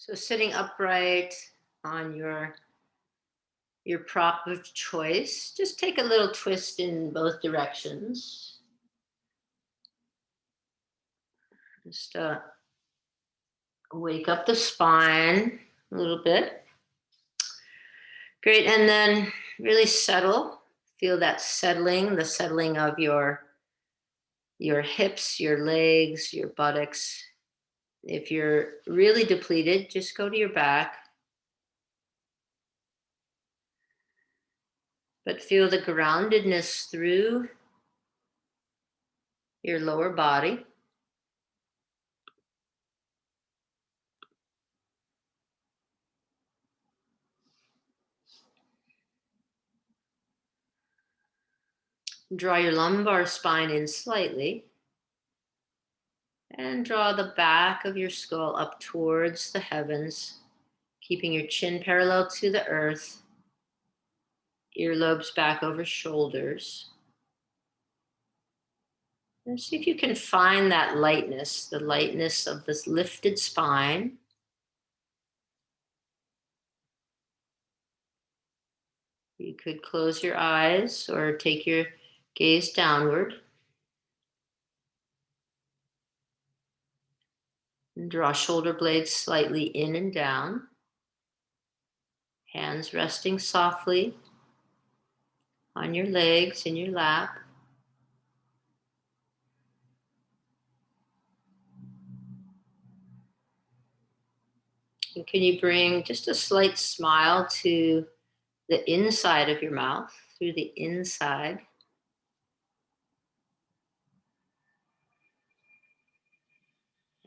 So sitting upright on your prop of choice, just take a little twist in both directions. Just wake up the spine a little bit. Great, and then really settle. Feel that settling, the settling of your hips, your legs, your buttocks. If you're really depleted, just go to your back. But feel the groundedness through your lower body. Draw your lumbar spine in slightly. And draw the back of your skull up towards the heavens, keeping your chin parallel to the earth, earlobes back over shoulders. And see if you can find that lightness, the lightness of this lifted spine. You could close your eyes or take your gaze downward. And draw shoulder blades slightly in and down. Hands resting softly on your legs in your lap. And can you bring just a slight smile to the inside of your mouth, through the inside?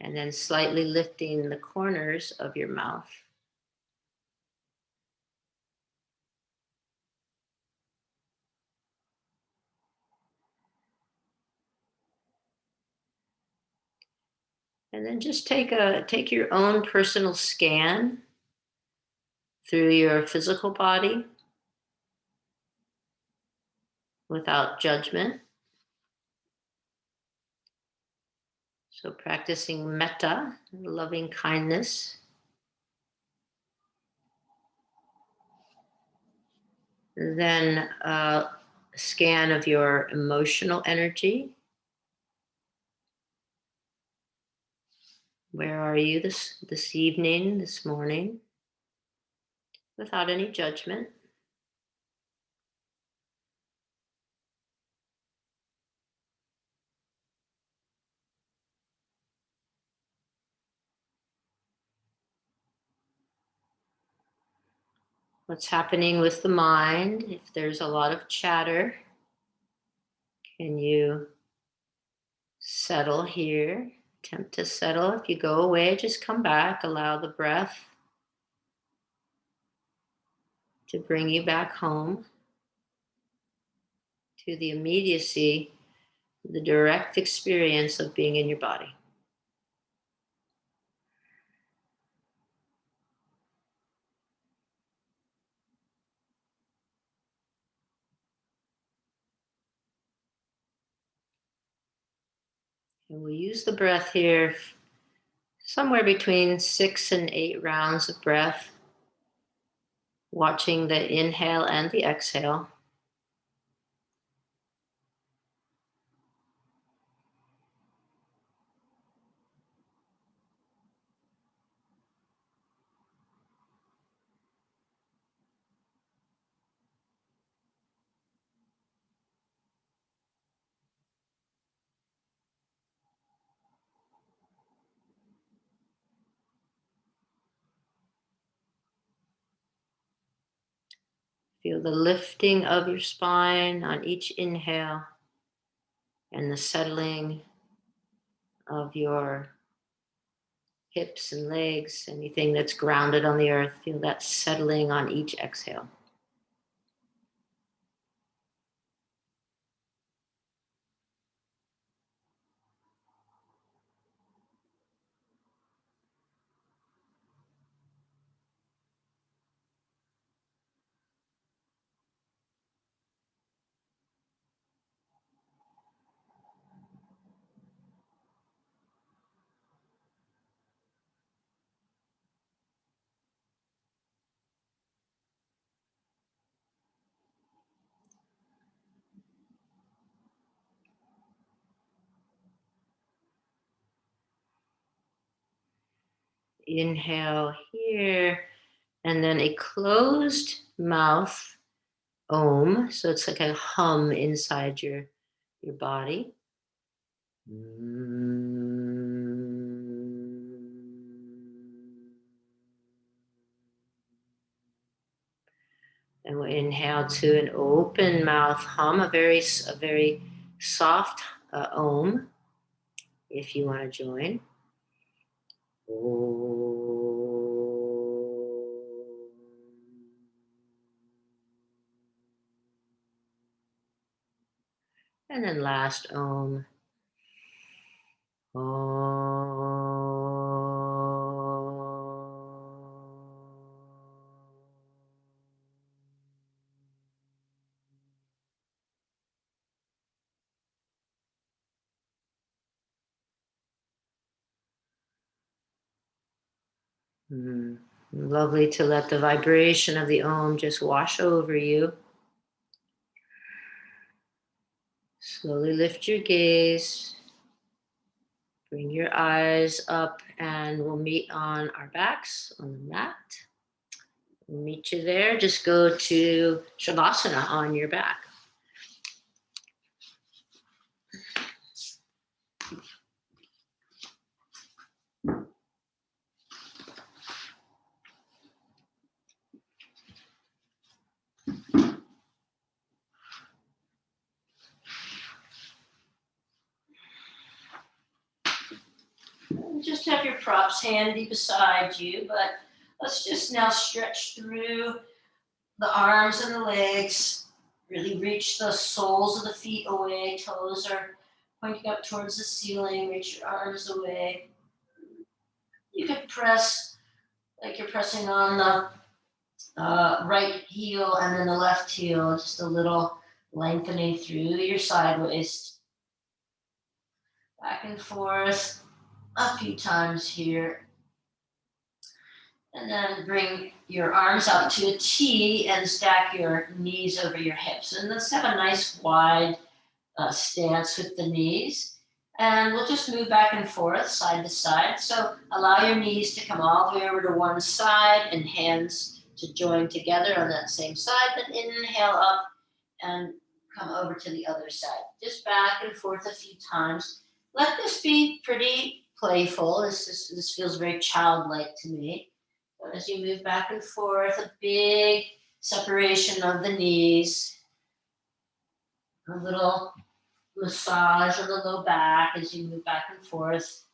And then slightly lifting the corners of your mouth. And then just take your own personal scan through your physical body without judgment. So practicing metta, loving kindness. Then a scan of your emotional energy. Where are you this evening, this morning? Without any judgment. What's happening with the mind? If there's a lot of chatter, can you settle here? Attempt to settle. If you go away, just come back. Allow the breath to bring you back home to the immediacy, the direct experience of being in your body. And we'll use the breath here somewhere between 6 and 8 rounds of breath, watching the inhale and the exhale. Feel the lifting of your spine on each inhale and the settling of your hips and legs, anything that's grounded on the earth. Feel that settling on each exhale. Inhale here, and then a closed mouth Om. So it's like a hum inside your body. And we'll inhale to an open mouth hum, a very soft Om, if you want to join. And then last Om. Lovely to let the vibration of the Om just wash over you. Slowly lift your gaze. Bring your eyes up and we'll meet on our backs on the mat. We'll meet you there. Just go to Shavasana on your back. Just have your props handy beside you, but let's just now stretch through the arms and the legs. Really reach the soles of the feet away. Toes are pointing up towards the ceiling. Reach your arms away. You could press like you're pressing on the right heel and then the left heel, just a little lengthening through your side waist. Back and forth a few times here. And then bring your arms out to a T and stack your knees over your hips. And let's have a nice wide stance with the knees. And we'll just move back and forth, side to side. So allow your knees to come all the way over to one side and hands to join together on that same side. Then inhale up and come over to the other side. Just back and forth a few times. Let this be pretty playful. This feels very childlike to me. As you move back and forth, a big separation of the knees, a little massage of the low back as you move back and forth.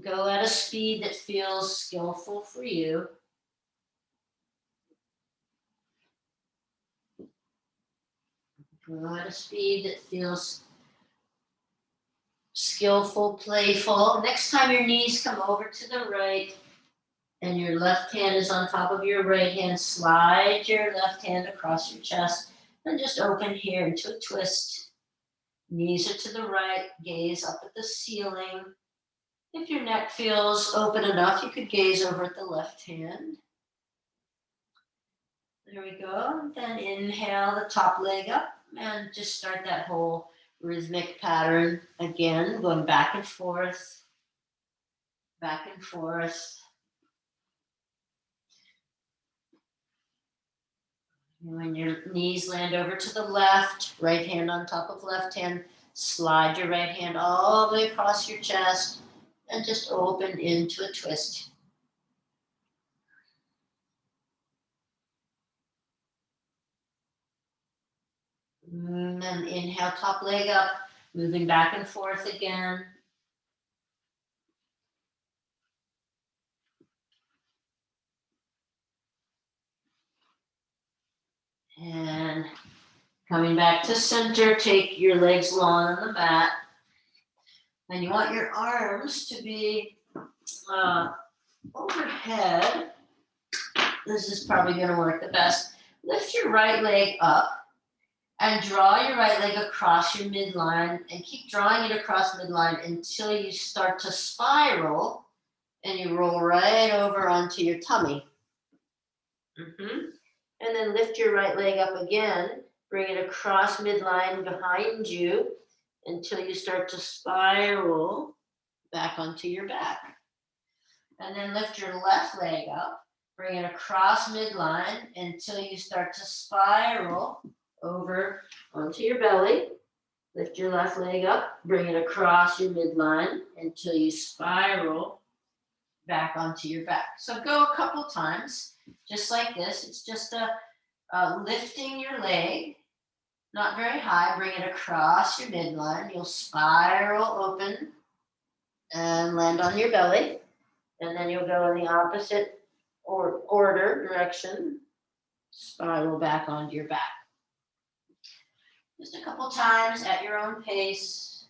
Go at a speed that feels skillful for you. Go at a speed that feels skillful, playful. Next time your knees come over to the right, and your left hand is on top of your right hand, slide your left hand across your chest and just open here into a twist. Knees are to the right, gaze up at the ceiling. If your neck feels open enough, you could gaze over at the left hand. There we go. Then inhale the top leg up and just start that whole rhythmic pattern again, going back and forth, back and forth. When your knees land over to the left, right hand on top of left hand, slide your right hand all the way across your chest and just open into a twist. And inhale, top leg up, moving back and forth again. And coming back to center, take your legs long on the mat. And you want your arms to be overhead. This is probably going to work the best. Lift your right leg up and draw your right leg across your midline and keep drawing it across midline until you start to spiral and you roll right over onto your tummy. And then lift your right leg up again, bring it across midline behind you until you start to spiral back onto your back. And then lift your left leg up, bring it across midline until you start to spiral over onto your belly. Lift your left leg up, bring it across your midline until you spiral back onto your back. So go a couple times, just like this. It's just lifting your leg, not very high. Bring it across your midline. You'll spiral open and land on your belly. And then you'll go in the opposite direction, spiral back onto your back. Just a couple times at your own pace.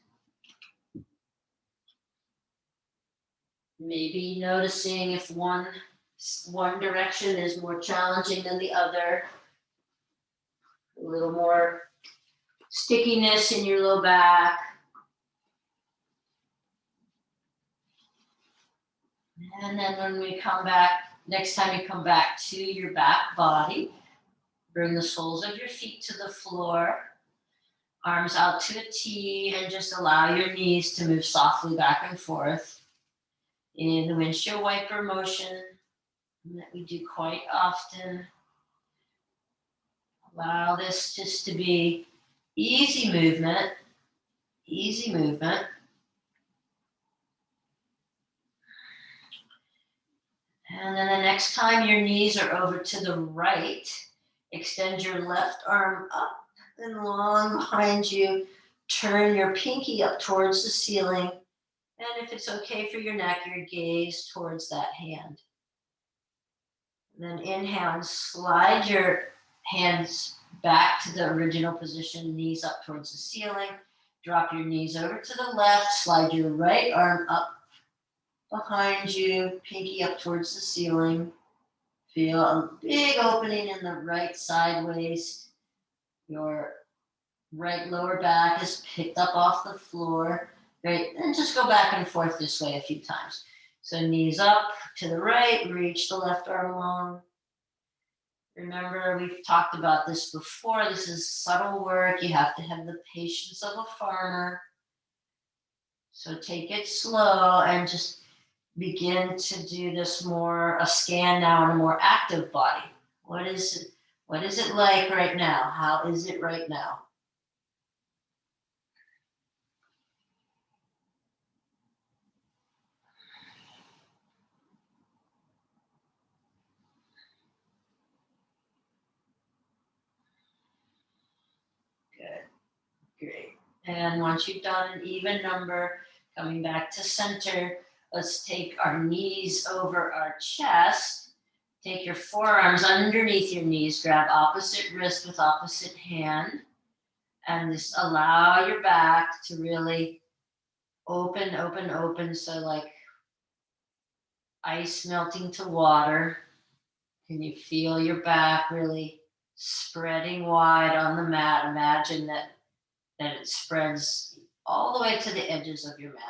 Maybe noticing if one direction is more challenging than the other. A little more stickiness in your low back. And then when we come back, next time you come back to your back body, bring the soles of your feet to the floor, arms out to a T, and just allow your knees to move softly back and forth in the windshield wiper motion that we do quite often. Allow this just to be easy movement, easy movement. And then the next time your knees are over to the right, extend your left arm up and long behind you. Turn your pinky up towards the ceiling. And if it's okay for your neck, your gaze towards that hand. And then inhale and slide your hands back to the original position, knees up towards the ceiling. Drop your knees over to the left, slide your right arm up behind you, pinky up towards the ceiling. Feel a big opening in the right side waist. Your right lower back is picked up off the floor. Great, and just go back and forth this way a few times. So knees up to the right, reach the left arm long. Remember, we've talked about this before. This is subtle work. You have to have the patience of a farmer. So take it slow and just begin to do this more, a scan now in a more active body. What is it like right now? How is it right now? Good, great. And once you've done an even number, coming back to center, let's take our knees over our chest. Take your forearms underneath your knees, grab opposite wrist with opposite hand, and just allow your back to really open, open, open. So like ice melting to water. Can you feel your back really spreading wide on the mat? Imagine that it spreads all the way to the edges of your mat.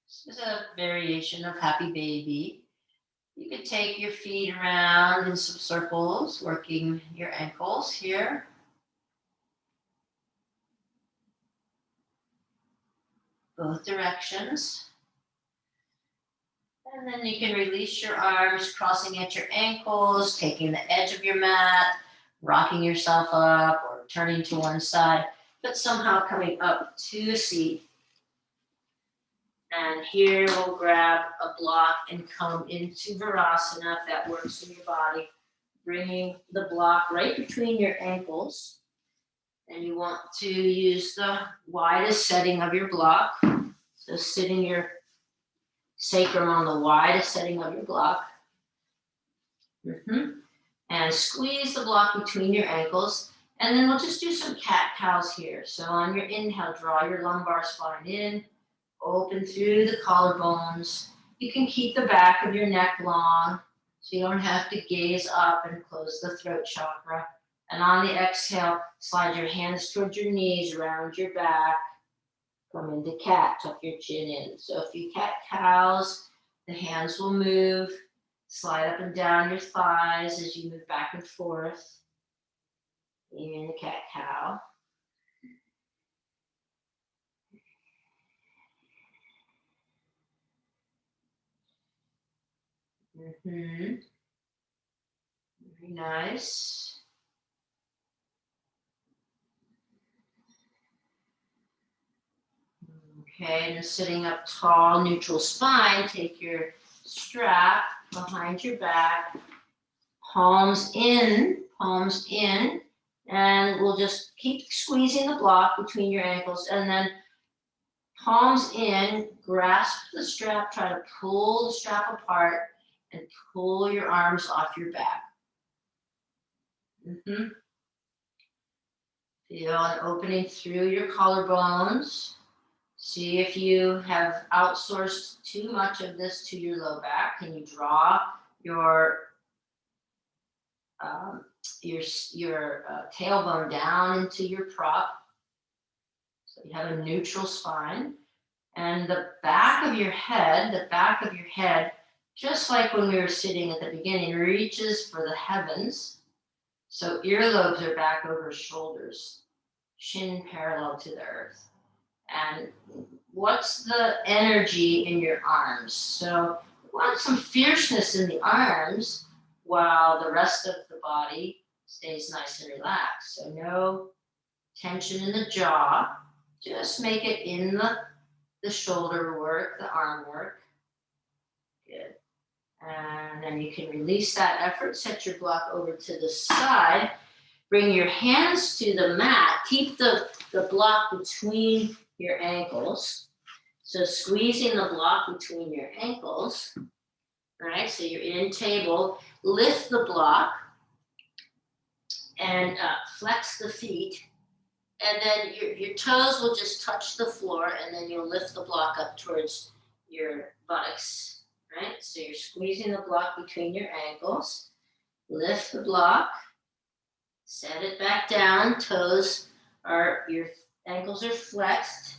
This is a variation of happy baby. You could take your feet around in some circles, working your ankles here. Both directions. And then you can release your arms, crossing at your ankles, taking the edge of your mat, rocking yourself up or turning to one side, but somehow coming up to a seat. And here we'll grab a block and come into Virasana if that works in your body. Bringing the block right between your ankles. And you want to use the widest setting of your block. So sitting your sacrum on the widest setting of your block. And squeeze the block between your ankles. And then we'll just do some cat-cows here. So on your inhale, draw your lumbar spine in. Open through the collarbones. You can keep the back of your neck long, so you don't have to gaze up and close the throat chakra. And on the exhale, slide your hands towards your knees, around your back. Come into cat, tuck your chin in. So if you cat-cows, the hands will move. Slide up and down your thighs as you move back and forth. In the cat-cow. Very nice. Okay, and sitting up tall, neutral spine, take your strap behind your back, palms in, and we'll just keep squeezing the block between your ankles, and then palms in, grasp the strap, try to pull the strap apart, and pull your arms off your back. Feel an opening through your collarbones. See if you have outsourced too much of this to your low back. Can you draw your tailbone down into your prop? So you have a neutral spine. And the back of your head, just like when we were sitting at the beginning, reaches for the heavens. So earlobes are back over shoulders, chin parallel to the earth. And what's the energy in your arms? So you want some fierceness in the arms while the rest of the body stays nice and relaxed. So no tension in the jaw. Just make it in the shoulder work, the arm work. Good. And then you can release that effort, set your block over to the side, bring your hands to the mat, keep the block between your ankles. So squeezing the block between your ankles. All right, so you're in table, lift the block and flex the feet. And then your toes will just touch the floor, and then you'll lift the block up towards your buttocks, right? So you're squeezing the block between your ankles, lift the block, set it back down, your ankles are flexed.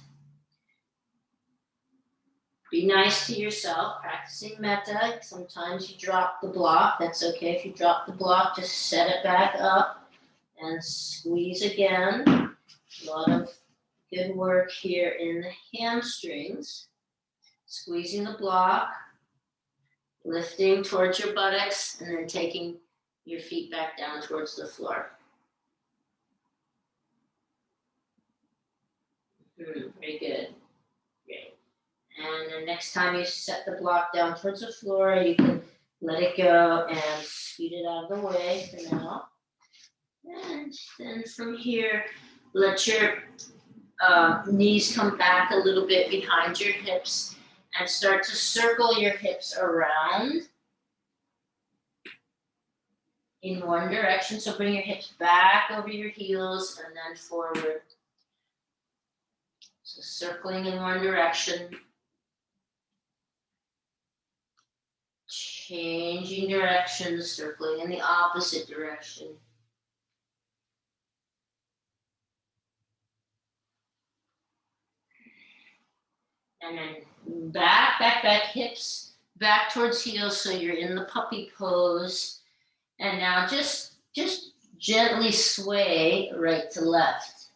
Be nice to yourself, practicing metta. Sometimes you drop the block, that's okay. If you drop the block, just set it back up and squeeze again. A lot of good work here in the hamstrings. Squeezing the block, lifting towards your buttocks, and then taking your feet back down towards the floor. Very good. Great. And then next time you set the block down towards the floor, you can let it go and scoot it out of the way for now. And then from here, let your knees come back a little bit behind your hips and start to circle your hips around in one direction. So bring your hips back over your heels and then forward. So circling in one direction. Changing directions, circling in the opposite direction. And then back, hips back towards heels, so you're in the puppy pose. And now just gently sway right to left.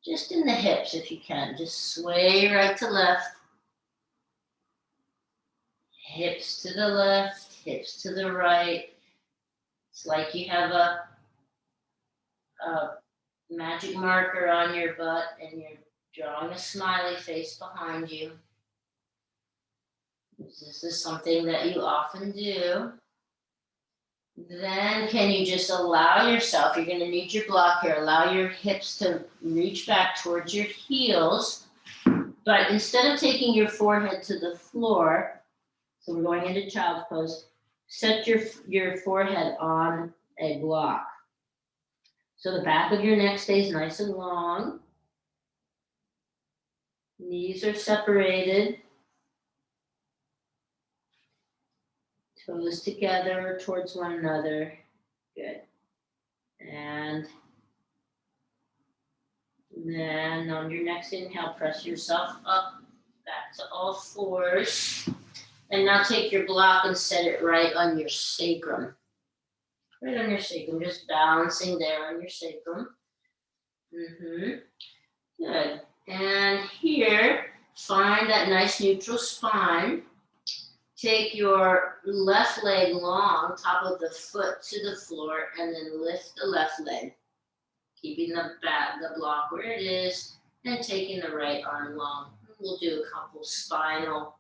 Just in the hips if you can. Just sway right to left. Hips to the left, hips to the right. It's like you have a magic marker on your butt and you're drawing a smiley face behind you. This is something that you often do. Then can you just allow yourself, you're going to need your block here, allow your hips to reach back towards your heels, but instead of taking your forehead to the floor, so we're going into child's pose, set your forehead on a block. So the back of your neck stays nice and long. Knees are separated. Toes together towards one another. Good. And then on your next inhale, press yourself up, back to all fours. And now take your block and set it right on your sacrum. Right on your sacrum, just balancing there on your sacrum. Good. And here, find that nice neutral spine. Take your left leg long, top of the foot to the floor, and then lift the left leg, keeping the block where it is, and taking the right arm long. We'll do a couple spinal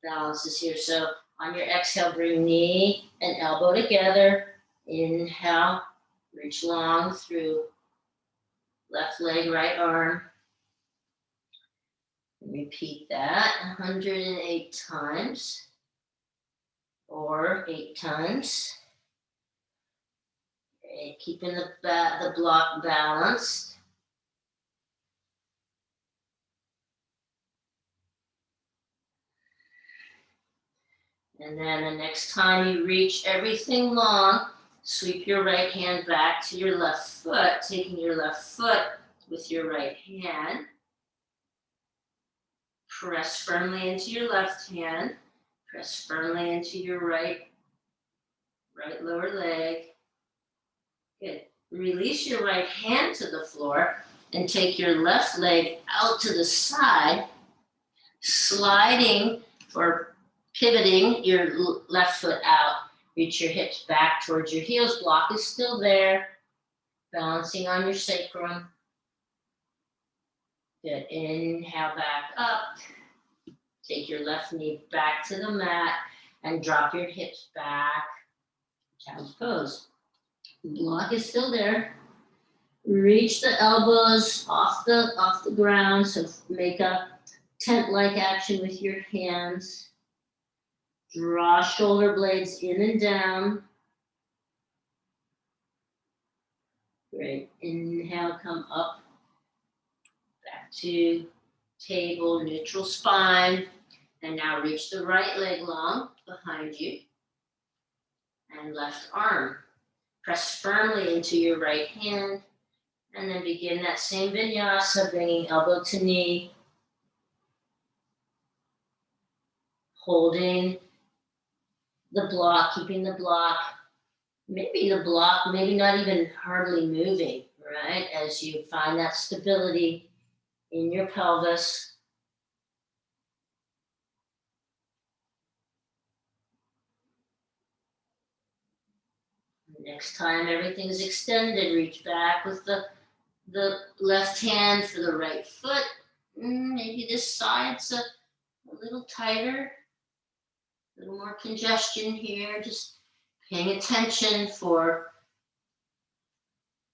balances here. So on your exhale, bring knee and elbow together. Inhale, reach long through left leg, right arm. Repeat that 108 times or 8 times. Okay, keeping the block balanced. And then the next time you reach everything long, sweep your right hand back to your left foot, taking your left foot with your right hand. Press firmly into your left hand. Press firmly into your right lower leg. Good. Release your right hand to the floor and take your left leg out to the side, sliding or pivoting your left foot out. Reach your hips back towards your heels. Block is still there. Balancing on your sacrum. Good. Inhale back up. Take your left knee back to the mat and drop your hips back. Child's pose. Block is still there. Reach the elbows off the ground. So make a tent-like action with your hands. Draw shoulder blades in and down. Great. Inhale, come up. Back to table, neutral spine. And now reach the right leg long behind you. And left arm. Press firmly into your right hand. And then begin that same vinyasa, bringing elbow to knee. Holding the block, keeping the block. Maybe the block, maybe not even hardly moving, right? As you find that stability in your pelvis. Next time everything's extended, reach back with the left hand for the right foot. Maybe this side's a little tighter, a little more congestion here. Just paying attention for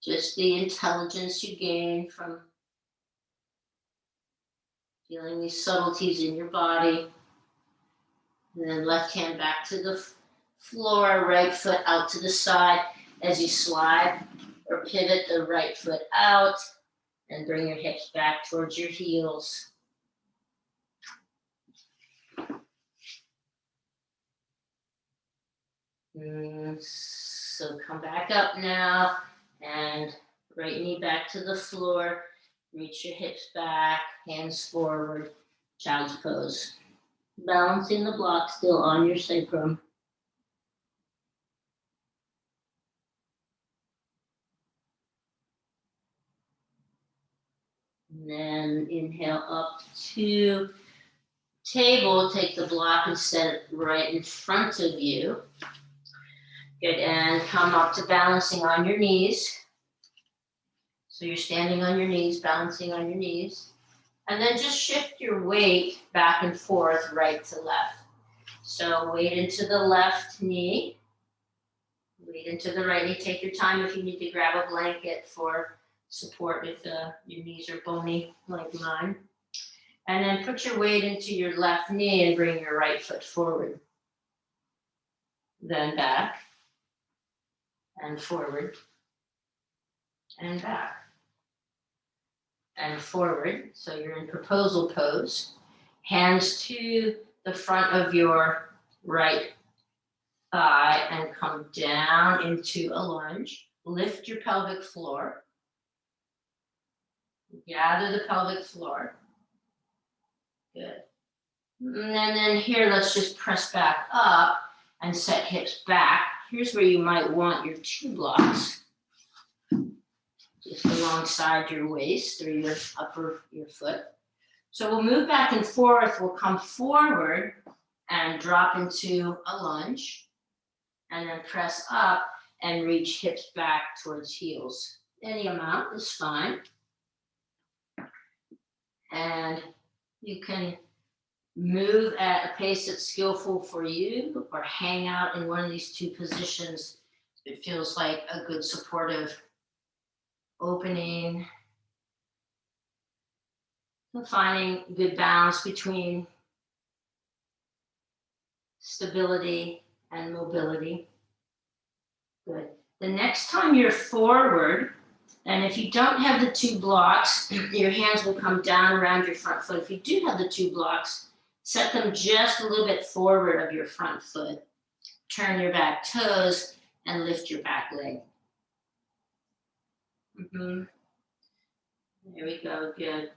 just the intelligence you gain from feeling these subtleties in your body. And then left hand back to the floor, right foot out to the side as you slide or pivot the right foot out and bring your hips back towards your heels. So come back up now and right knee back to the floor. Reach your hips back, hands forward, child's pose. Balancing the block still on your sacrum. And then inhale up to table. Take the block and set it right in front of you. Good, and come up to balancing on your knees. So you're standing on your knees, balancing on your knees. And then just shift your weight back and forth, right to left. So weight into the left knee, weight into the right knee. Take your time if you need to grab a blanket for support if your knees are bony like mine. And then put your weight into your left knee and bring your right foot forward. Then back and forward and back and forward. So you're in proposal pose. Hands to the front of your right thigh and come down into a lunge. Lift your pelvic floor. Gather the pelvic floor. Good. And then here, let's just press back up and set hips back. Here's where you might want your 2 blocks. Just alongside your waist or your foot. So we'll move back and forth. We'll come forward and drop into a lunge, and then press up and reach hips back towards heels. Any amount is fine. And you can move at a pace that's skillful for you, or hang out in one of these two positions. It feels like a good supportive opening. And finding good balance between stability and mobility. Good. The next time you're forward, and if you don't have the two blocks, your hands will come down around your front foot. If you do have the two blocks, set them just a little bit forward of your front foot. Turn your back toes and lift your back leg. There we go, good.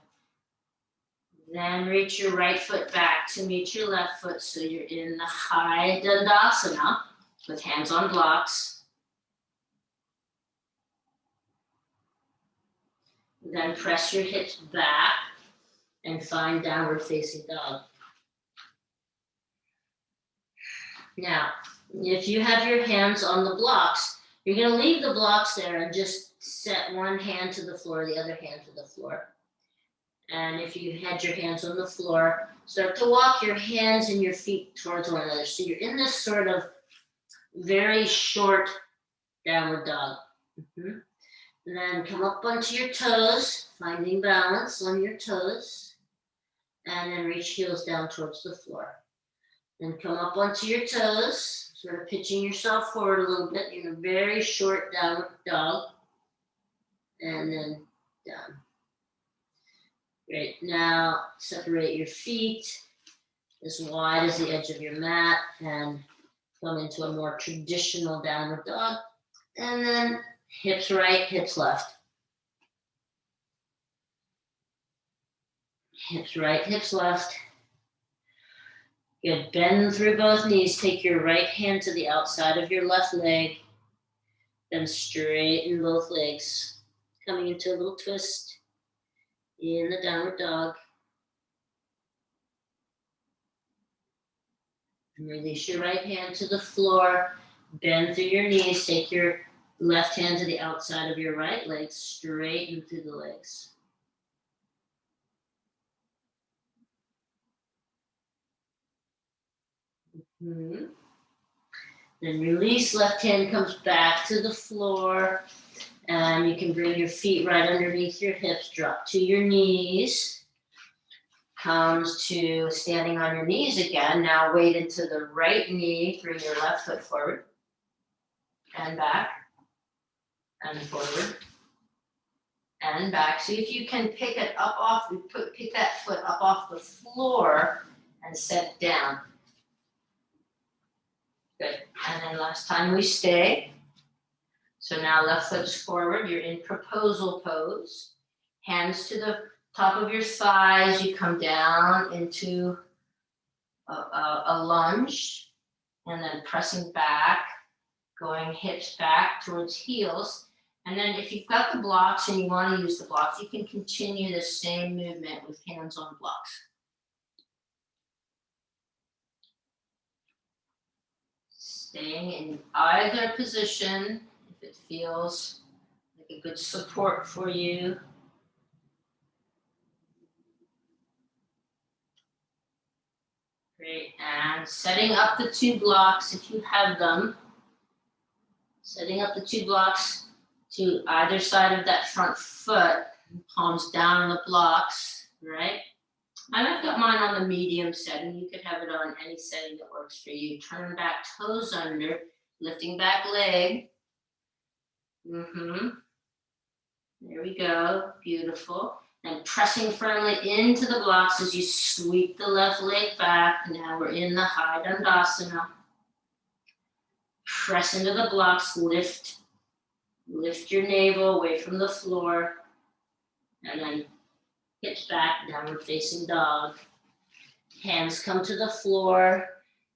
Then reach your right foot back to meet your left foot, so you're in the high dandasana with hands on blocks. Then press your hips back and find downward facing dog. Now, if you have your hands on the blocks, you're going to leave the blocks there and just set one hand to the floor, the other hand to the floor. And if you had your hands on the floor, start to walk your hands and your feet towards one another. So you're in this sort of very short downward dog. Then come up onto your toes, finding balance on your toes. And then reach heels down towards the floor. Then come up onto your toes, sort of pitching yourself forward a little bit in a very short downward dog. And then down. Great. Now separate your feet as wide as the edge of your mat and come into a more traditional downward dog. And then hips right, hips left. Hips right, hips left. Good. Bend through both knees. Take your right hand to the outside of your left leg. Then straighten both legs. Coming into a little twist in the downward dog. And release your right hand to the floor. Bend through your knees. Take your left hand to the outside of your right leg. Straighten through the legs. Then release, left hand comes back to the floor, and you can bring your feet right underneath your hips, drop to your knees, comes to standing on your knees again. Now weight into the right knee, bring your left foot forward, and back, and forward, and back. See if you can pick it up off, pick that foot up off the floor and set down. Good. And then last time we stay. So now left foot's forward. You're in proposal pose. Hands to the top of your thighs. You come down into a lunge. And then pressing back. Going hips back towards heels. And then if you've got the blocks and you want to use the blocks, you can continue the same movement with hands on blocks. Staying in either position, if it feels like a good support for you. Great, and setting up the two blocks if you have them. Setting up the two blocks to either side of that front foot, palms down on the blocks, right? I've got mine on the medium setting. You could have it on any setting that works for you. Turn back toes under, lifting back leg. There we go, beautiful. And pressing firmly into the blocks as you sweep the left leg back. Now we're in the high dandasana. Press into the blocks, lift your navel away from the floor. And then hips back, downward facing dog. Hands come to the floor.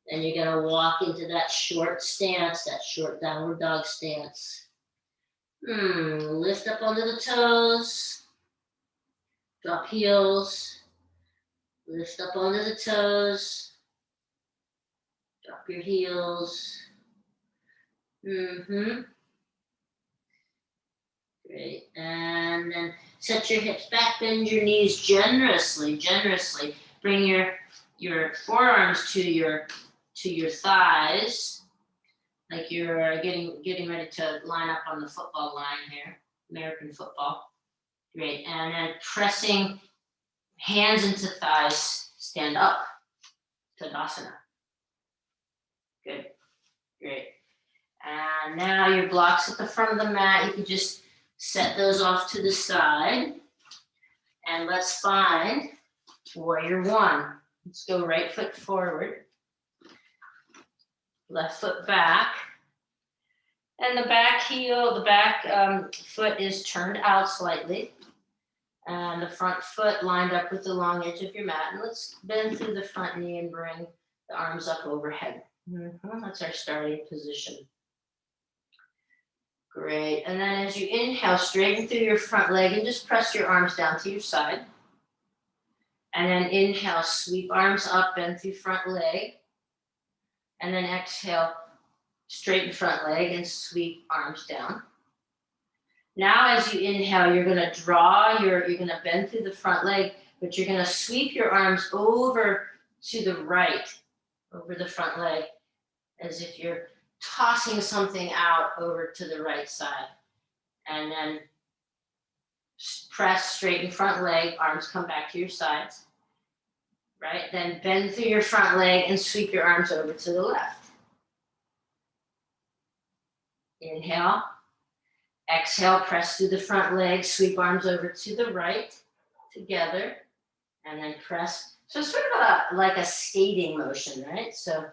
Then you're going to walk into that short stance, that short downward dog stance. Lift up onto the toes. Drop heels. Lift up onto the toes. Drop your heels. Great. And then set your hips back, bend your knees generously, generously. Bring your forearms to your thighs, like you're getting ready to line up on the football line here, American football. Great. And then pressing hands into thighs, stand up, Tadasana. Good. Great. And now your blocks at the front of the mat, you can just set those off to the side. And let's find warrior one. Let's go right foot forward, left foot back. And the back heel, the back foot is turned out slightly. And the front foot lined up with the long edge of your mat. And let's bend through the front knee and bring the arms up overhead. That's our starting position. Great. And then as you inhale, straighten through your front leg and just press your arms down to your side. And then inhale, sweep arms up, bend through front leg. And then exhale, straighten front leg and sweep arms down. Now as you inhale, you're going to bend through the front leg, but you're going to sweep your arms over to the right, over the front leg, as if you're tossing something out over to the right side. And then press, straighten front leg, arms come back to your sides. Right? Then bend through your front leg and sweep your arms over to the left. Inhale. Exhale, press through the front leg, sweep arms over to the right, together, and then press. So it's sort of like a skating motion, right? So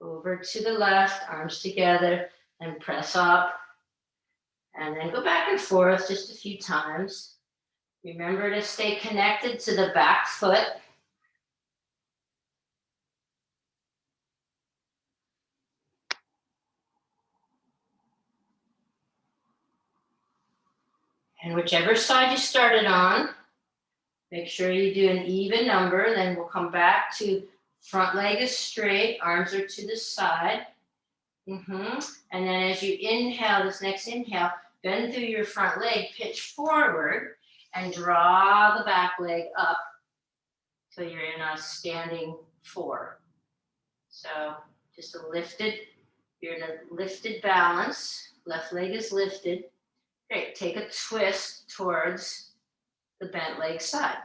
over to the left, arms together, and press up, and then go back and forth just a few times. Remember to stay connected to the back foot. And whichever side you started on, make sure you do an even number. Then we'll come back to front leg is straight, arms are to the side. And then as you inhale, this next inhale, bend through your front leg, pitch forward, and draw the back leg up so you're in a standing 4. So just you're in a lifted balance. Left leg is lifted. Great, take a twist towards the bent leg side.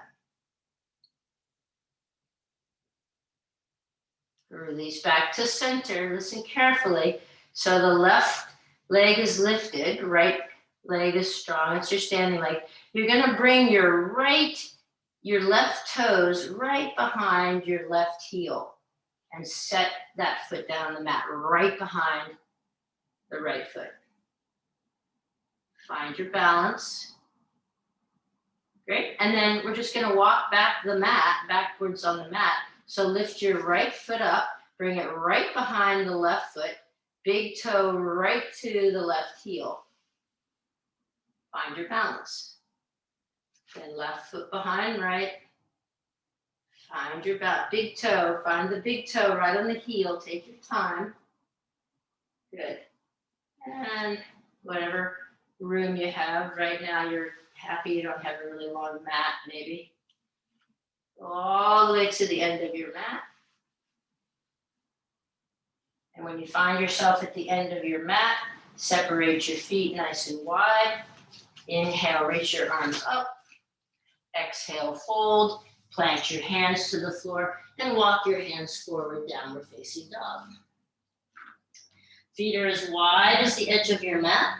Release back to center, listen carefully. So the left leg is lifted, right leg is strong, it's your standing leg. You're gonna bring your left toes right behind your left heel and set that foot down on the mat right behind the right foot. Find your balance. Great. And then we're just going to walk backwards on the mat. So lift your right foot up, bring it right behind the left foot, big toe right to the left heel. Find your balance. Then left foot behind right. Find your big toe. Find the big toe right on the heel. Take your time. Good. And whatever room you have. Right now you're happy you don't have a really long mat, maybe. Go all the way to the end of your mat. And when you find yourself at the end of your mat, separate your feet nice and wide. Inhale, reach your arms up. Exhale, fold. Plant your hands to the floor and walk your hands forward, downward facing dog. Feet are as wide as the edge of your mat.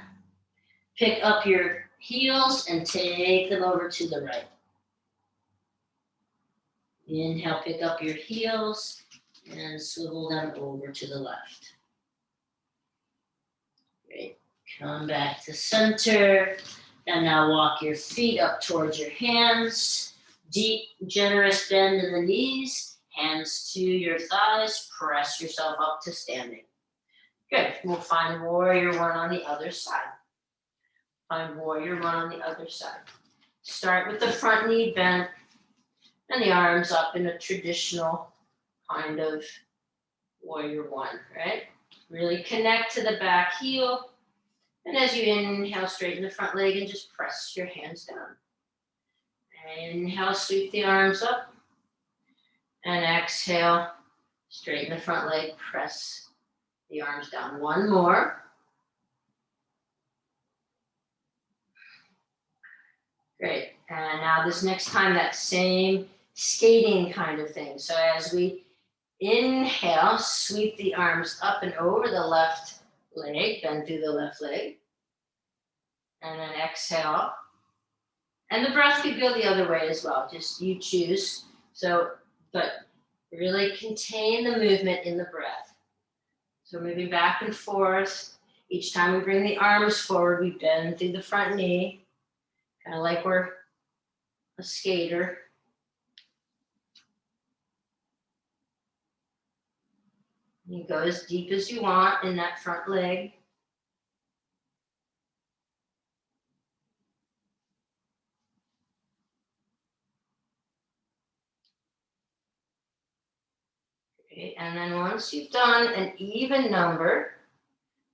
Pick up your heels and take them over to the right. Inhale, pick up your heels and swivel them over to the left. Great. Come back to center. And now walk your feet up towards your hands. Deep, generous bend in the knees. Hands to your thighs. Press yourself up to standing. Good. We'll find warrior one on the other side. Find warrior one on the other side. Start with the front knee bent and the arms up in a traditional kind of warrior one, right? Really connect to the back heel. And as you inhale, straighten the front leg and just press your hands down. Inhale, sweep the arms up. And exhale, straighten the front leg, press the arms down. One more. Great. And now this next time, that same skating kind of thing. So as we inhale, sweep the arms up and over the left leg, bend through the left leg. And then exhale. And the breath could go the other way as well, just you choose. So, but really contain the movement in the breath. So moving back and forth. Each time we bring the arms forward, we bend through the front knee, kind of like we're a skater. You go as deep as you want in that front leg. Okay, and then once you've done an even number,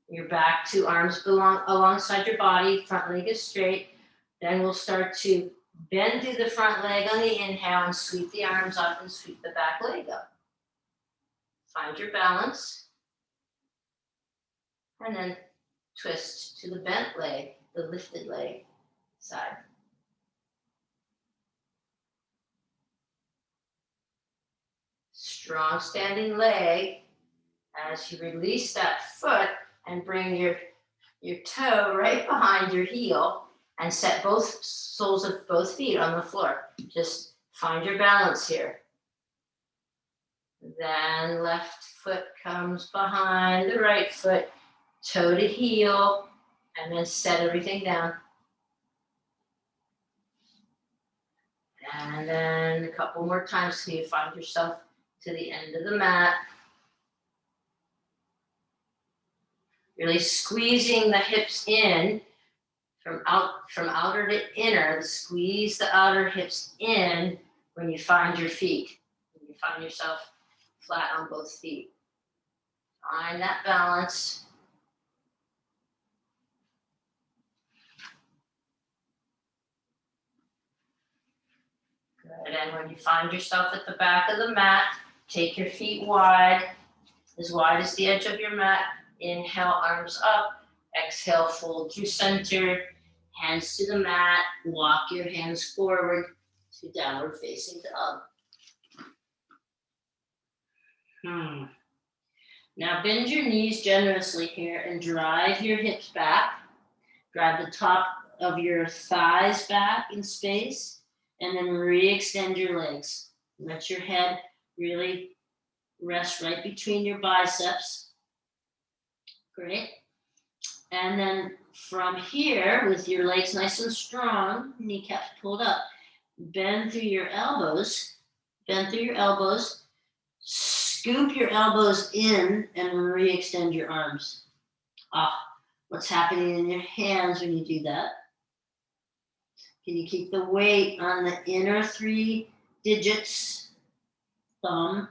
you're back to arms alongside your body, front leg is straight. Then we'll start to bend through the front leg on the inhale and sweep the arms up and sweep the back leg up. Find your balance. And then twist to the bent leg, the lifted leg side. Strong standing leg. As you release that foot and bring your toe right behind your heel and set both soles of both feet on the floor. Just find your balance here. Then left foot comes behind the right foot, toe to heel, and then set everything down. And then a couple more times till you find yourself to the end of the mat. Really squeezing the hips in from outer to inner. Squeeze the outer hips in when you find your feet. When you find yourself flat on both feet. Find that balance. Good. And when you find yourself at the back of the mat, take your feet wide as the edge of your mat. Inhale, arms up. Exhale, fold through center. Hands to the mat. Walk your hands forward to downward facing dog. Now bend your knees generously here and drive your hips back. Drive the top of your thighs back in space, and then re-extend your legs. Let your head really rest right between your biceps. Great. And then from here, with your legs nice and strong, kneecaps pulled up, bend through your elbows. Scoop your elbows in and re-extend your arms. What's happening in your hands when you do that? Can you keep the weight on the inner 3 digits? Thumb,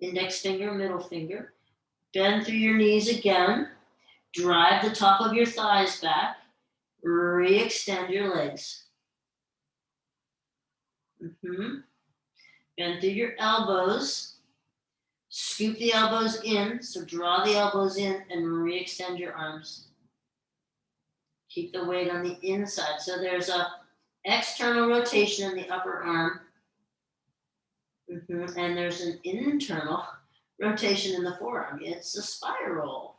index finger, middle finger. Bend through your knees again. Drive the top of your thighs back. Re-extend your legs. Bend through your elbows. Scoop the elbows in, so draw the elbows in and re-extend your arms. Keep the weight on the inside. So there's a external rotation in the upper arm. And there's an internal rotation in the forearm. It's a spiral.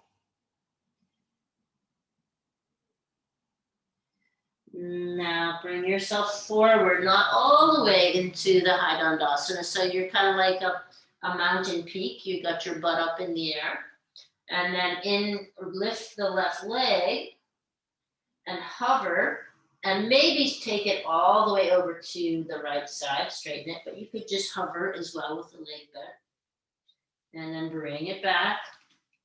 Now bring yourself forward, not all the way into the high dandasana. So you're kind of like a mountain peak. You got your butt up in the air. And then lift the left leg and hover, and maybe take it all the way over to the right side, straighten it, but you could just hover as well with the leg bent. And then bring it back,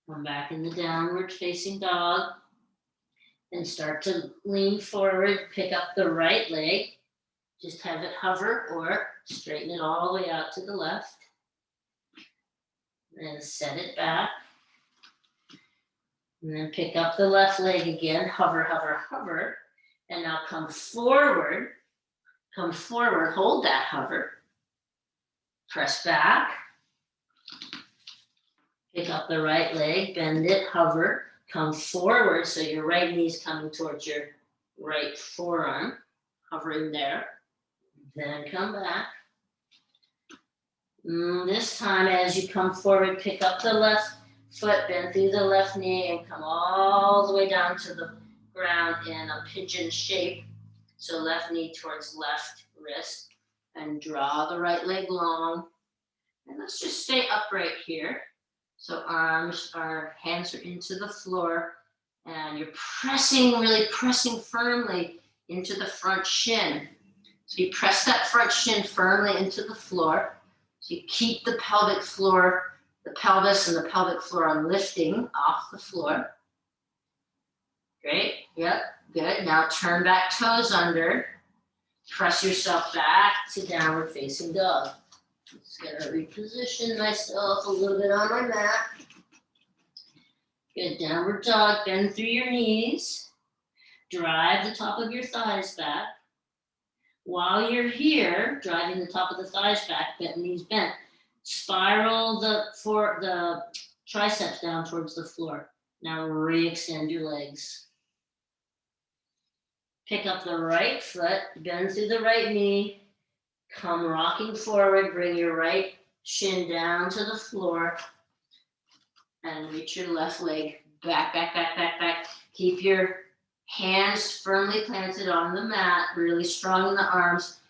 come back in the downward facing dog, and start to lean forward, pick up the right leg, just have it hover or straighten it all the way out to the left. Then set it back. And then pick up the left leg again, hover, hover, hover. And now come forward, hold that hover. Press back. Pick up the right leg, bend it, hover, come forward. So your right knee is coming towards your right forearm, hovering there. Then come back. This time, as you come forward, pick up the left foot, bend through the left knee, and come all the way down to the ground in a pigeon shape. So left knee towards left wrist, and draw the right leg long. And let's just stay upright here. So our hands are into the floor, and you're really pressing firmly into the front shin. So you press that front shin firmly into the floor. So you keep the pelvic floor, the pelvis and the pelvic floor on lifting off the floor. Great, yep, good. Now turn back toes under. Press yourself back to downward facing dog. Just gonna reposition myself a little bit on my mat. Good, downward dog, bend through your knees. Drive the top of your thighs back. While you're here, driving the top of the thighs back, knees bent, spiral the triceps down towards the floor. Now re-extend your legs. Pick up the right foot, bend through the right knee, come rocking forward, bring your right shin down to the floor, and reach your left leg back, back, back, back, back. Keep your hands firmly planted on the mat, really strong in the arms,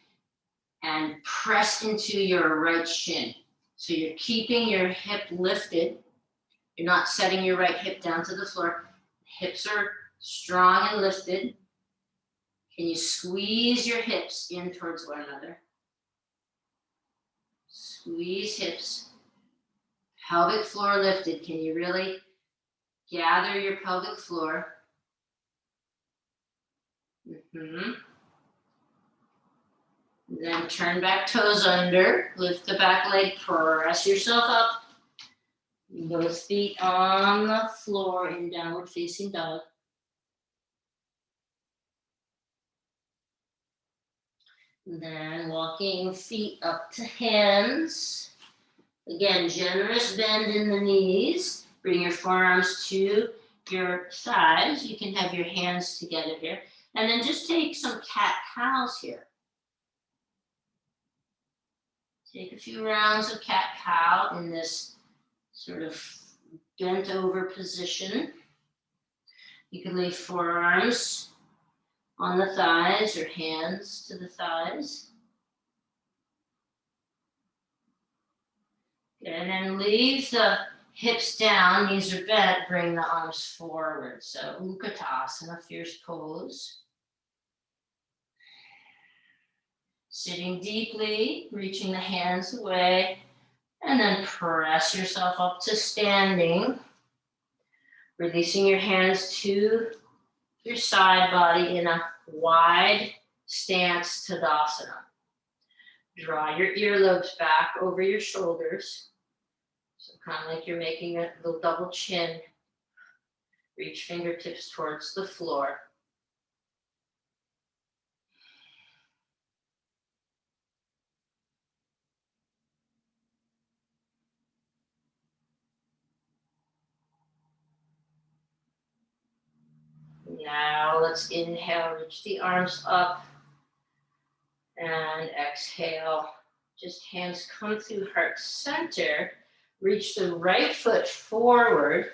and press into your right shin. So you're keeping your hip lifted. You're not setting your right hip down to the floor. Hips are strong and lifted. Can you squeeze your hips in towards one another? Squeeze hips. Pelvic floor lifted. Can you really gather your pelvic floor? Then turn back toes under. Lift the back leg. Press yourself up. Both feet on the floor in downward facing dog. Then walking feet up to hands. Again, generous bend in the knees. Bring your forearms to your thighs. You can have your hands together here. And then just take some cat-cows here. Take a few rounds of cat-cow in this sort of bent over position. You can lay forearms on the thighs or hands to the thighs. Good, and then leave the hips down, knees are bent, bring the arms forward. So Utkatasana, fierce pose. Sitting deeply, reaching the hands away, and then press yourself up to standing. Releasing your hands to your side body in a wide stance Tadasana. Draw your earlobes back over your shoulders. So kind of like you're making a little double chin. Reach fingertips towards the floor. Now let's inhale, reach the arms up, and exhale. Just hands come through heart center. Reach the right foot forward,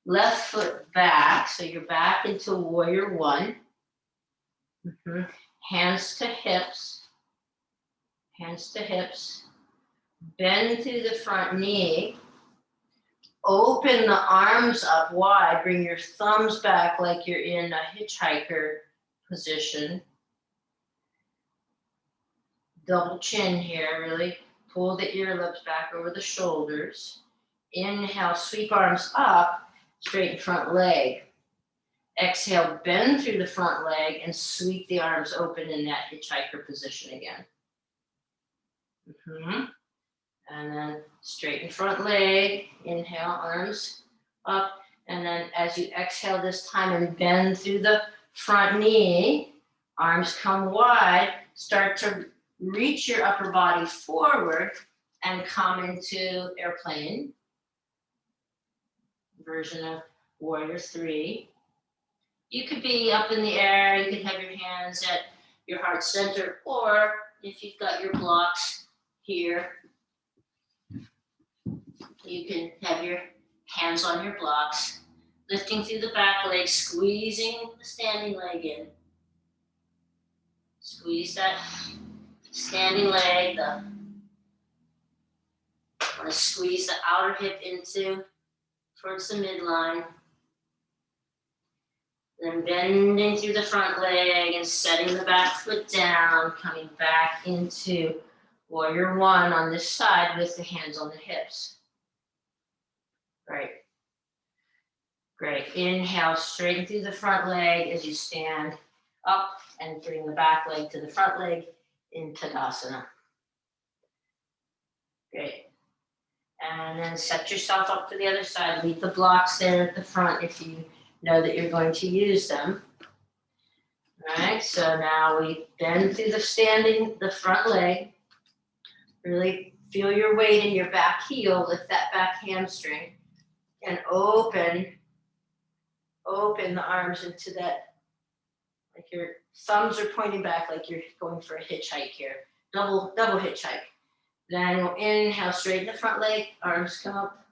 left foot back, so you're back into warrior one. Hands to hips, bend through the front knee. Open the arms up wide, bring your thumbs back like you're in a hitchhiker position. Double chin here, really pull the earlobes back over the shoulders. Inhale, sweep arms up, straighten front leg. Exhale, bend through the front leg and sweep the arms open in that hitchhiker position again. And then straighten front leg, inhale, arms up. And then as you exhale this time and bend through the front knee, arms come wide, start to reach your upper body forward and come into airplane, version of warrior 3. You could be up in the air, you could have your hands at your heart center, or if you've got your blocks here, you can have your hands on your blocks, lifting through the back leg, squeezing the standing leg in. Squeeze that standing leg. Want to squeeze the outer hip into towards the midline. Then bending through the front leg and setting the back foot down, coming back into warrior 1 on this side with the hands on the hips. Great. Great. Inhale, straighten through the front leg as you stand up and bring the back leg to the front leg in Tadasana. Great. And then set yourself up to the other side. Leave the blocks there at the front if you know that you're going to use them. All right, so now we bend through the front leg. Really feel your weight in your back heel, lift that back hamstring, and open the arms into that, like your thumbs are pointing back like you're going for a hitchhike here. Double hitchhike. Then we'll inhale, straighten the front leg, arms come up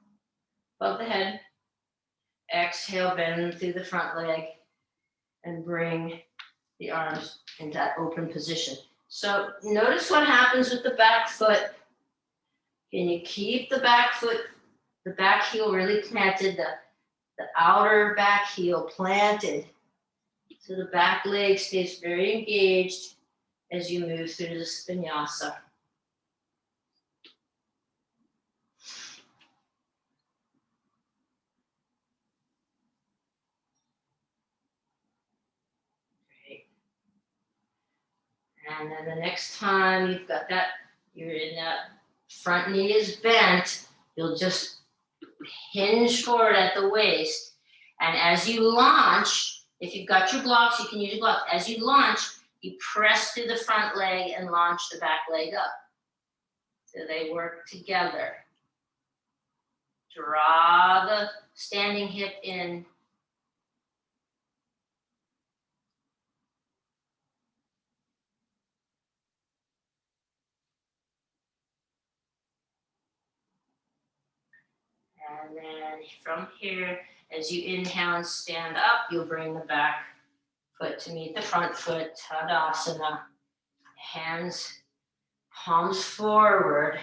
above the head. Exhale, bend through the front leg and bring the arms into that open position. So notice what happens with the back foot. Can you keep the back foot, the back heel really planted, the outer back heel planted, so the back leg stays very engaged as you move through this vinyasa. Great. And then the next time you've got that, you're in that front knee is bent, you'll just hinge forward at the waist. And as you launch, if you've got your blocks, you can use your blocks. As you launch, you press through the front leg and launch the back leg up. So they work together. Draw the standing hip in. And then from here, as you inhale and stand up, you'll bring the back foot to meet the front foot, Tadasana. Hands, palms forward,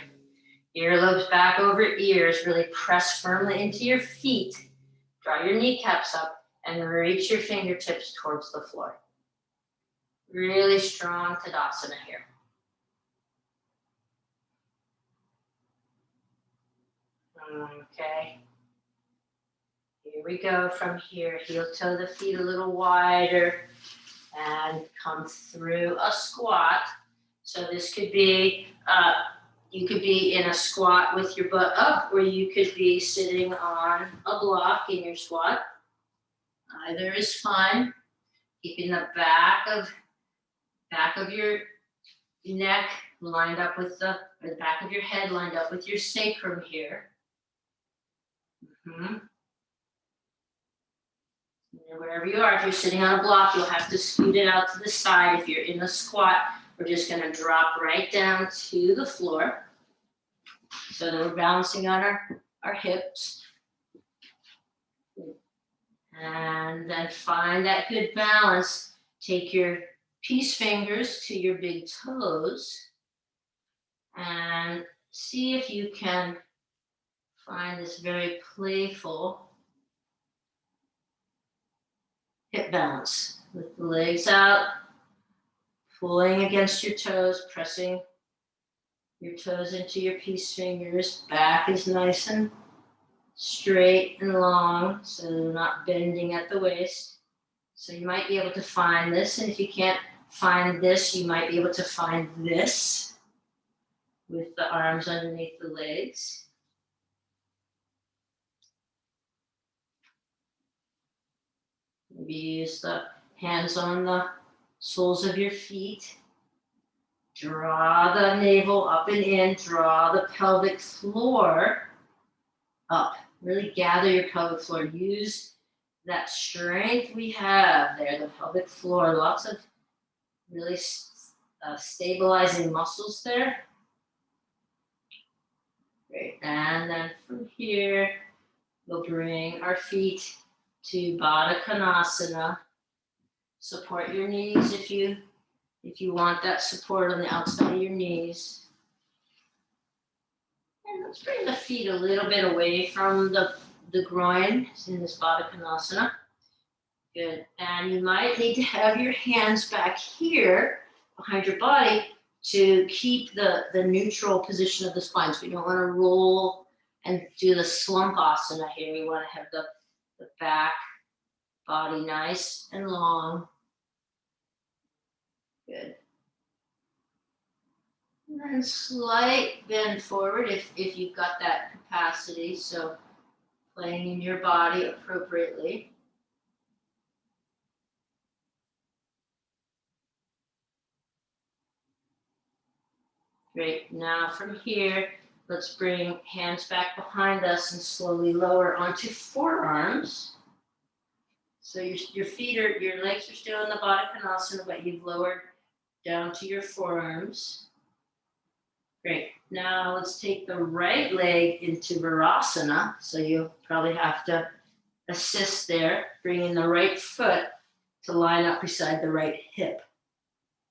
earlobes back over ears, really press firmly into your feet. Draw your kneecaps up and reach your fingertips towards the floor. Really strong Tadasana here. Okay. Here we go from here. Heel toe the feet a little wider and come through a squat. So this could be, you could be in a squat with your butt up, or you could be sitting on a block in your squat. Either is fine. Keeping the back of your neck lined up with the back of your head lined up with your sacrum here. Wherever you are, if you're sitting on a block, you'll have to scoot it out to the side. If you're in a squat, we're just going to drop right down to the floor so that we're balancing on our hips. And then find that good balance. Take your peace fingers to your big toes and see if you can find this very playful hip balance with the legs out, pulling against your toes, pressing your toes into your peace fingers. Back is nice and straight and long, so not bending at the waist. So you might be able to find this, and if you can't find this, you might be able to find this. with the arms underneath the legs. Maybe use the hands on the soles of your feet. Draw the navel up and in, draw the pelvic floor up. Really gather your pelvic floor. Use that strength we have there, the pelvic floor. Lots of really stabilizing muscles there. Great. And then from here, we'll bring our feet to Baddha Konasana. Support your knees if you want that support on the outside of your knees. And let's bring the feet a little bit away from the groin in this Baddha Konasana. Good. And you might need to have your hands back here behind your body to keep the neutral position of the spine. So we don't want to roll and do the slumpasana here. We want to have the back body nice and long. Good. And then slight bend forward if you've got that capacity. So playing in your body appropriately. Great. Now from here, let's bring hands back behind us and slowly lower onto forearms. So your legs are still in the Baddha Konasana, but you've lowered down to your forearms. Great. Now let's take the right leg into Virasana. So you'll probably have to assist there, bringing the right foot to line up beside the right hip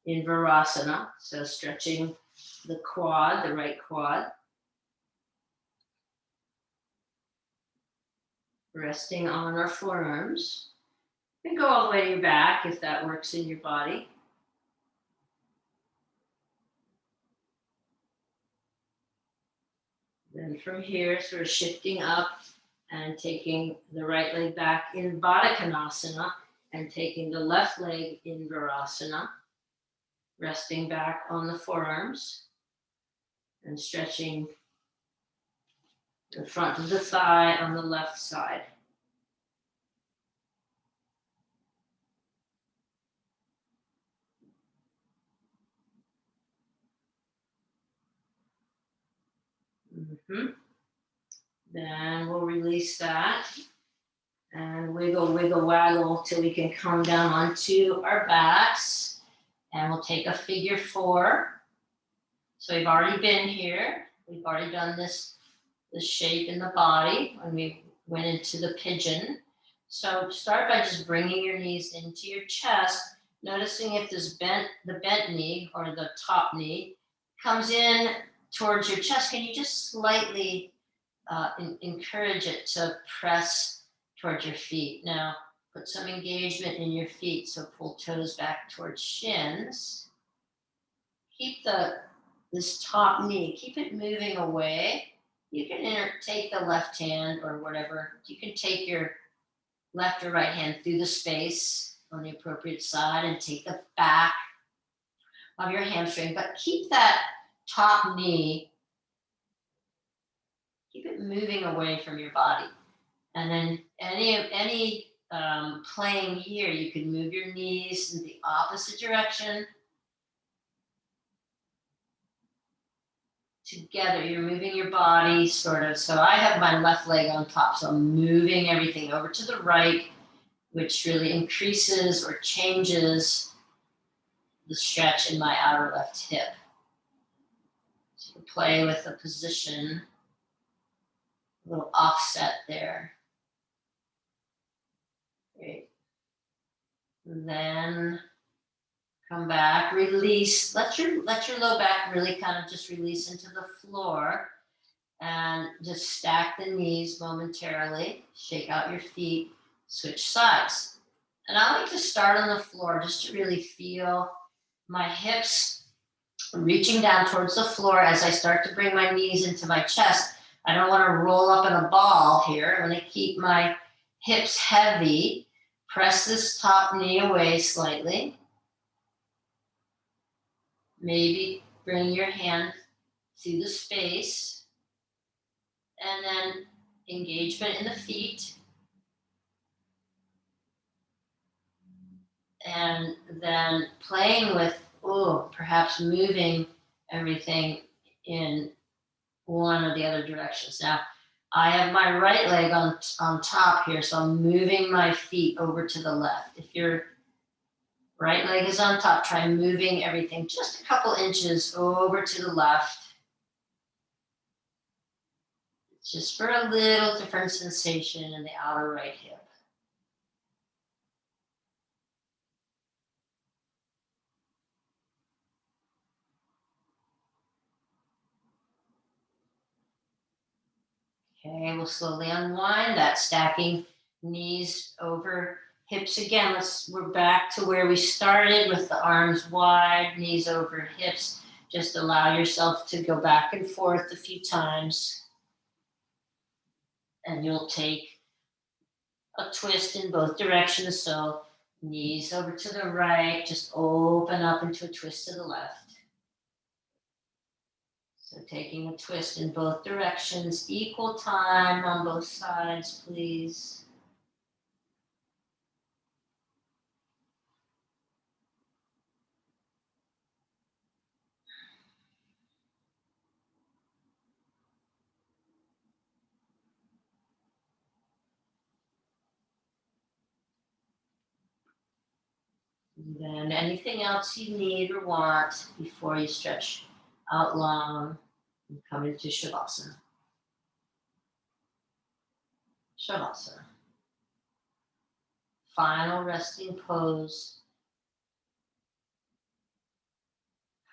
in Virasana. So stretching the quad, the right quad. Resting on our forearms. And go all the way to your back if that works in your body. Then from here, sort of shifting up and taking the right leg back in Baddha Konasana and taking the left leg in Virasana. Resting back on the forearms and stretching the front of the thigh on the left side. Then we'll release that and wiggle, wiggle, waggle till we can come down onto our backs. And we'll take a figure 4. So we've already been here. We've already done this shape in the body when we went into the pigeon. So start by just bringing your knees into your chest, noticing if the bent knee or the top knee comes in towards your chest. Can you just slightly encourage it to press towards your feet? Now, put some engagement in your feet. So pull toes back towards shins. Keep this top knee, keep it moving away. You can take the left hand or whatever. You can take your left or right hand through the space on the appropriate side and take the back of your hamstring, but keep that top knee, keep it moving away from your body. And then any playing here, you can move your knees in the opposite direction. Together, you're moving your body sort of. So I have my left leg on top, so I'm moving everything over to the right, which really increases or changes the stretch in my outer left hip. So you can play with the position, a little offset there. Great. And then come back, release, let your low back really kind of just release into the floor and just stack the knees momentarily, shake out your feet, switch sides. And I like to start on the floor just to really feel my hips reaching down towards the floor as I start to bring my knees into my chest. I don't want to roll up in a ball here. I'm going to keep my hips heavy, press this top knee away slightly. Maybe bring your hand See the space, and then engagement in the feet, and then playing with, perhaps moving everything in one or the other directions. Now, I have my right leg on top here, so I'm moving my feet over to the left. If your right leg is on top, try moving everything just a couple inches over to the left. Just for a little different sensation in the outer right hip. Okay, we'll slowly unwind that, stacking knees over hips again. We're back to where we started with the arms wide, knees over hips. Just allow yourself to go back and forth a few times. And you'll take a twist in both directions. So knees over to the right, just open up into a twist to the left. So taking a twist in both directions, equal time on both sides, please. And then anything else you need or want before you stretch out long and come into Shavasana. Shavasana. Final resting pose.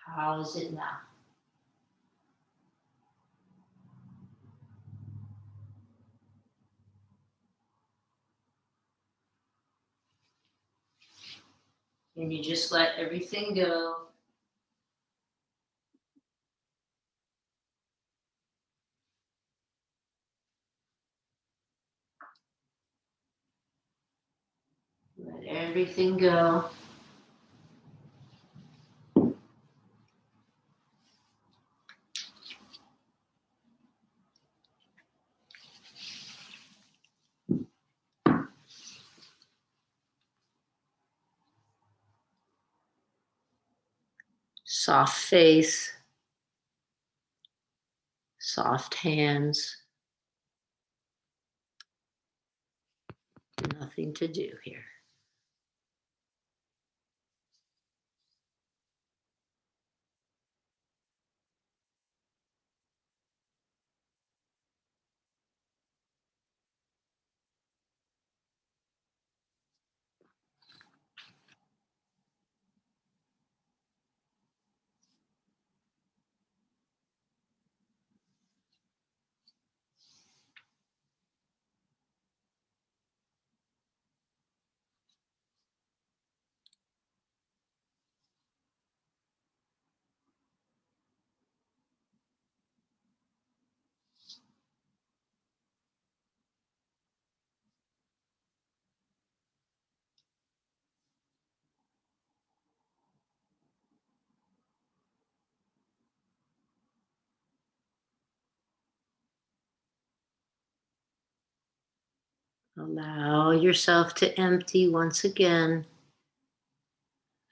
How is it now? And you just let everything go. Let everything go. Soft face, soft hands. Nothing to do here. Allow yourself to empty once again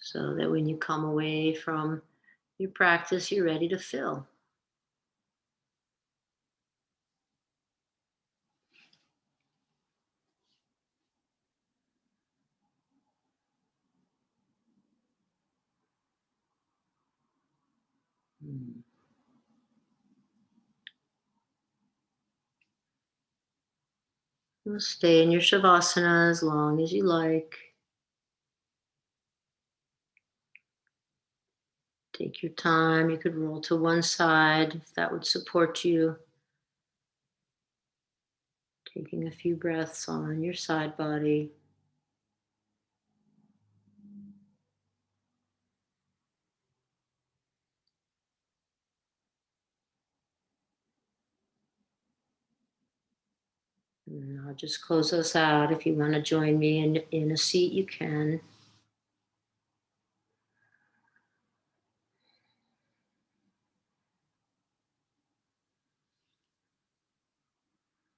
so that when you come away from your practice, you're ready to fill. You'll stay in your Shavasana as long as you like. Take your time. You could roll to one side if that would support you. Taking a few breaths on your side body. And I'll just close us out. If you want to join me in a seat, you can.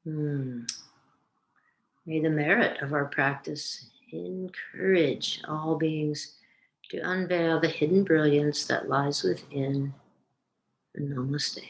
Hmm. May the merit of our practice encourage all beings to unveil the hidden brilliance that lies within. Namaste.